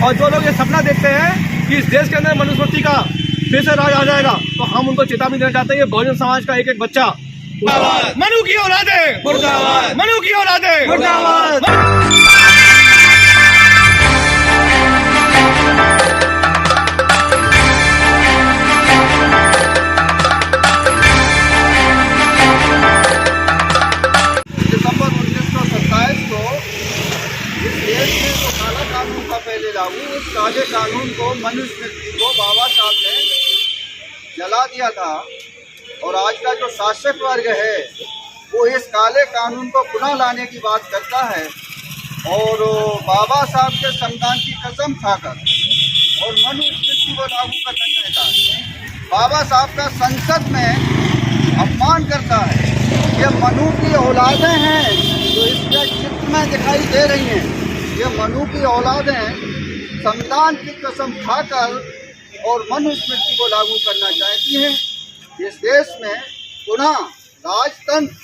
और जो लोग ये सपना देखते हैं कि इस देश के अंदर मनुस्मृति का फिर से राज आ जाएगा, तो हम उनको चेतावनी देना चाहते हैं। ये बहुजन समाज का एक एक बच्चा मनु की औलादें मुर्दाबाद, मनु की औलादें मुर्दाबाद। दिसंबर 1927 को इस देश में जो काला कानून था पहले लागू, उस काले कानून को मनुस्मृति को बाबा साहब ने जला दिया था। और आज का जो शासक वर्ग है वो इस काले कानून को पुनः लाने की बात करता है और बाबा साहब के संविधान की कसम खाकर और मनुस्मृति को लागू करना चाहता है। बाबा साहब का संसद में अपमान करता है। ये मनु की औलादें हैं जो इसके चित्र में दिखाई दे रही हैं। ये मनु की औलादें संविधान की कसम खाकर और मनुस्मृति को लागू करना चाहती हैं। इस देश में पुनः राजतंत्र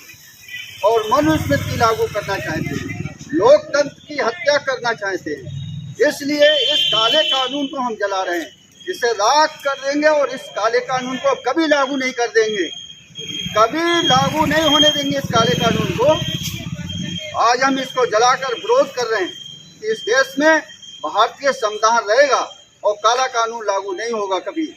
और मनुस्मृति लागू करना चाहते हैं, लोकतंत्र की हत्या करना चाहते हैं। इसलिए इस काले कानून को हम जला रहे हैं, इसे राख कर देंगे और इस काले कानून को कभी लागू नहीं कर देंगे, कभी लागू नहीं होने देंगे इस काले कानून को। आज हम इसको जलाकर विरोध कर रहे हैं कि इस देश में भारतीय संविधान रहेगा और काला कानून लागू नहीं होगा कभी।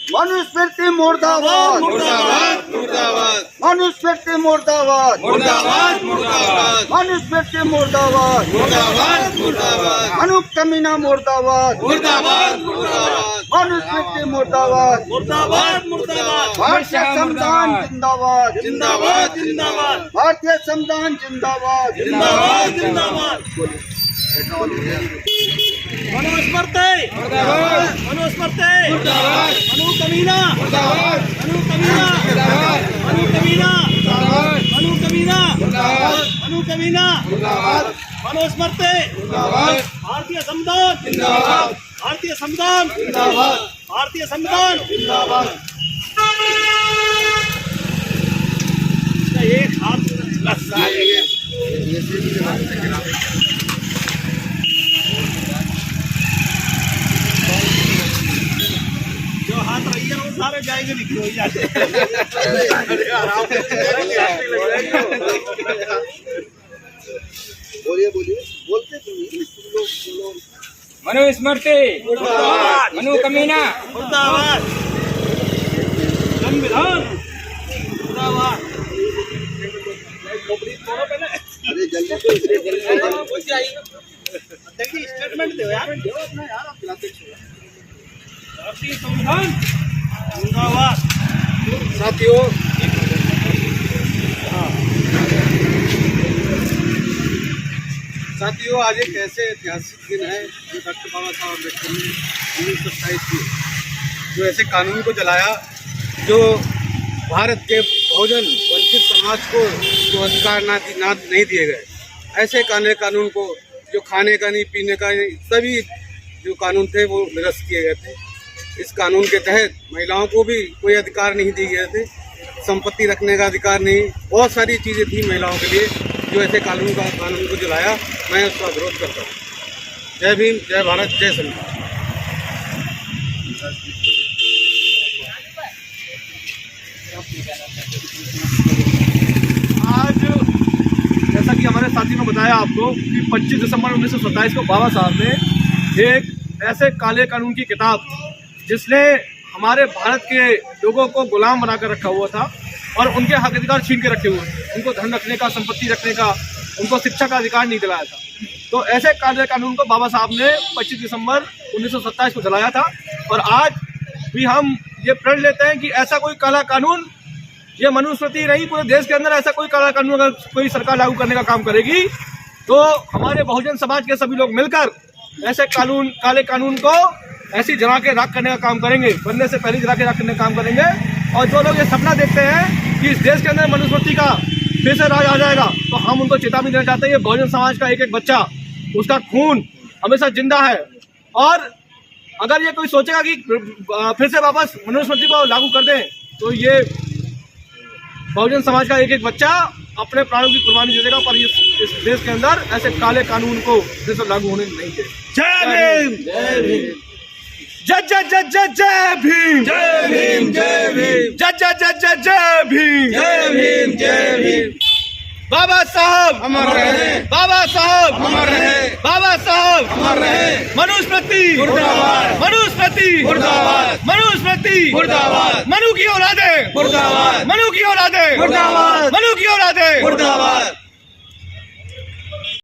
मनुस्मृति मुर्दाबाद, मुर्दाबाद, मुर्दाबाद, मनुस्मृति मुर्दाबाद, मुर्दाबाद, मुर्दाबाद, मनुस्मृति मुर्दाबाद, मुर्दाबाद, मुर्दाबाद, मनुकमीना मुर्दाबाद, मुर्दाबाद, मुर्दाबाद, मनुस्मृति मुर्दाबाद, मुर्दाबाद, मुर्दाबाद, भारतीय संविधान जिंदाबाद, जिंदाबाद, जिंदाबाद, भारतीय संविधान जिंदाबाद, जिंदाबाद, जिंदाबाद। मनुस्मृति मुर्दाबाद, मनुस्मृति मुर्दाबाद, मनुकमीना मुर्दाबाद, मनुकमीना मुर्दाबाद, मनुकमीना मुर्दाबाद, मनुकमीना मुर्दाबाद, मनुकमीना मुर्दाबाद, मनुस्मृति मुर्दाबाद, भारतीय संविधान जिंदाबाद, भारतीय संविधान जिंदाबाद, भारतीय संविधान जिंदाबाद। एक हाथ जो हाथ रही है वो सारे जाएंगे, निकल हो जाते। बोलिए बोलिए, बोलते बोलो। मनुस्मृति मुर्दाबाद, मनुकमीना मुर्दाबाद, संविधान मुर्दाबाद। अरे जल्दी देखिए, स्टेटमेंट दो यार, दो अपना यार, आप खिलाते भारतीय संविधान जिंदाबाद। साथियों, आज एक ऐसे ऐतिहासिक दिन है जो डॉक्टर बाबा साहब अम्बेडकर ने 1927 में जो ऐसे कानून को जलाया, जो भारत के बहुजन वंचित समाज को जो अधिकार नहीं दिए गए, ऐसे काले कानून को जो खाने का नहीं, पीने का नहीं, सभी जो कानून थे वो निरस्त किए गए थे। इस कानून के तहत महिलाओं को भी कोई अधिकार नहीं दिए गए थे, संपत्ति रखने का अधिकार नहीं, बहुत सारी चीज़ें थी महिलाओं के लिए। जो ऐसे कानून को जलाया, मैं उसका विरोध करता हूँ। जय भीम, जय भारत, जय संविधान। आज जैसा कि हमारे साथी ने बताया आपको कि 25 दिसंबर 1927 को बाबा साहब ने एक ऐसे काले कानून की किताब, जिसने हमारे भारत के लोगों को गुलाम बनाकर रखा हुआ था और उनके हक अधिकार छीन के रखे हुए, उनको धन रखने का, संपत्ति रखने का, उनको शिक्षा का अधिकार नहीं दिलाया था। तो ऐसे काले कानून को बाबा साहब ने 25 दिसंबर 1927 को जलाया था। और आज भी हम ये प्रण लेते हैं कि ऐसा कोई काला कानून, ये मनुस्मृति नहीं, पूरे देश के अंदर ऐसा कोई काला कानून अगर कोई सरकार लागू करने का काम करेगी तो हमारे बहुजन समाज के सभी लोग मिलकर ऐसे काले कानून को ऐसी जला के राख करने का काम करेंगे, बनने से पहले जला के राख करने का काम करेंगे। और जो लोग ये सपना देखते हैं कि इस देश के अंदर मनुस्मृति का फिर से राज आ जाएगा, तो हम उनको चेतावनी देना चाहते हैं। ये बहुजन समाज का एक एक बच्चा, उसका खून हमेशा जिंदा है। और अगर ये कोई सोचेगा कि फिर से वापस मनुस्मृति को लागू कर दें, तो ये बहुजन समाज का एक एक बच्चा अपने प्राणों की कुर्बानी दे देगा, पर इस देश के अंदर ऐसे काले कानून को फिर से लागू होने नहीं देगा। जय भीम। जय जय जय जय जय भीम, जय भीम जय भीम, जय जय जय जय जय भीम, जय भीम जय भीम। बाबा साहब अमर रहे, बाबा साहब अमर रहे, बाबा साहब अमर रहे। मनुस्मृति मुर्दाबाद, मनुस्मृति मुर्दाबाद, मनुस्मृति मुर्दाबाद, मनु की औलादे मुर्दाबाद, मनु की औलादे मुर्दाबाद, मनु की औलादे मुर्दाबाद।